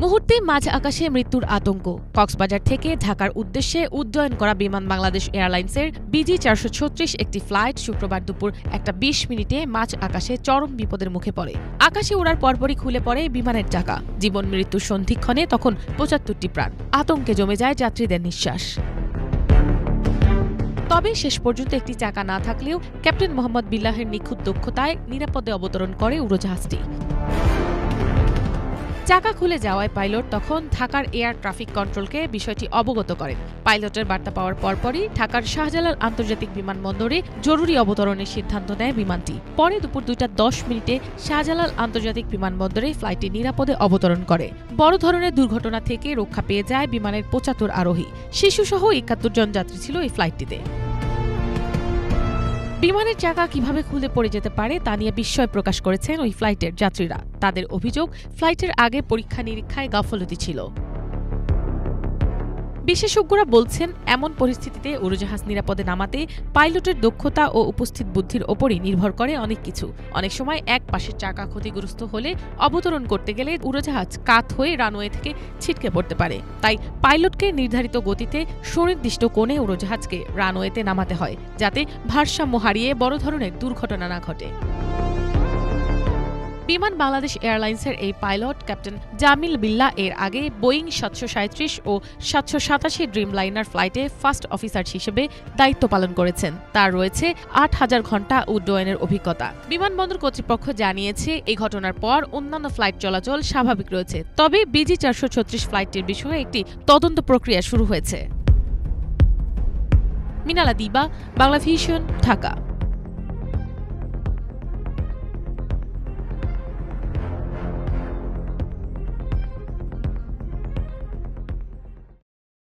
মুহূর্তে মাঝ আকাশে মৃত্যুর আতঙ্ক। কক্সবাজার থেকে ঢাকার উদ্দেশ্যে উড্ডয়ন করা বিমান বাংলাদেশ এয়ারলাইন্সের BG-436 একটি ফ্লাইট শুক্রবার দুপুর 1:20 মিনিটে মাঝ আকাশে চরম বিপদের মুখে পড়ে। আকাশে ওড়ার পরপরই খুলে পড়ে বিমানের চাকা। জীবন মৃত্যুর সন্ধিক্ষণে তখন 75টি প্রাণ। আতঙ্কে জমে যায় যাত্রীদের নিঃশ্বাস। তবে শেষ পর্যন্ত একটি চাকা না থাকলেও ক্যাপ্টেন মোহাম্মদ বিল্লাহের নিখুঁত দক্ষতায় নিরাপদে অবতরণ করে উড়োজাহাজটি। চাকা খুলে যাওয়ায় পাইলট তখন ঢাকার এয়ার ট্রাফিক কন্ট্রোলকে বিষয়টি অবগত করেন। পাইলটের বার্তা পাওয়ার পরপরই ঢাকার শাহজালাল আন্তর্জাতিক বিমানবন্দরে জরুরি অবতরণের সিদ্ধান্ত নেয় বিমানটি। পরে দুপুর 2:10 মিনিটে শাহজালাল আন্তর্জাতিক বিমানবন্দরে ফ্লাইটটি নিরাপদে অবতরণ করে। বড় ধরনের দুর্ঘটনা থেকে রক্ষা পেয়ে যায় বিমানের 75 আরোহী। শিশুসহ 71 জন যাত্রী ছিল এই ফ্লাইটটিতে। বিমানের চাকা কিভাবে খুলে পড়ে যেতে পারে তা নিয়ে বিস্ময় প্রকাশ করেছেন ওই ফ্লাইটের যাত্রীরা। তাদের অভিযোগ, ফ্লাইটের আগে পরীক্ষা নিরীক্ষায় গাফলতি ছিল। বিশেষজ্ঞরা বলছেন, এমন পরিস্থিতিতে উড়োজাহাজ নিরাপদে নামাতে পাইলটের দক্ষতা ও উপস্থিত বুদ্ধির ওপরই নির্ভর করে অনেক কিছু। অনেক সময় এক পাশের চাকা ক্ষতিগ্রস্ত হলে অবতরণ করতে গেলে উড়োজাহাজ কাত হয়ে রানওয়ে থেকে ছিটকে পড়তে পারে। তাই পাইলটকে নির্ধারিত গতিতে সুনির্দিষ্ট কোণে উড়োজাহাজকে রানওয়েতে নামাতে হয়, যাতে ভারসাম্য হারিয়ে বড় ধরনের দুর্ঘটনা না ঘটে। বিমান বাংলাদেশ এয়ারলাইন্সের এই পাইলট ক্যাপ্টেন জামিল বিল্লাহ এর আগে বোয়িং 737 ও 787 ড্রিমলাইনার ফ্লাইটে ফার্স্ট অফিসার হিসেবে দায়িত্ব পালন করেছেন। তার রয়েছে 8000 ঘণ্টা উড্ডয়নের অভিজ্ঞতা। বিমানবন্দর কর্তৃপক্ষ জানিয়েছে, এই ঘটনার পর অন্যান্য ফ্লাইট চলাচল স্বাভাবিক রয়েছে। তবে BG-436 ফ্লাইটটির বিষয়ে একটি তদন্ত প্রক্রিয়া শুরু হয়েছে। মিনালা দিবা, বাংলা ভিশন, ঢাকা।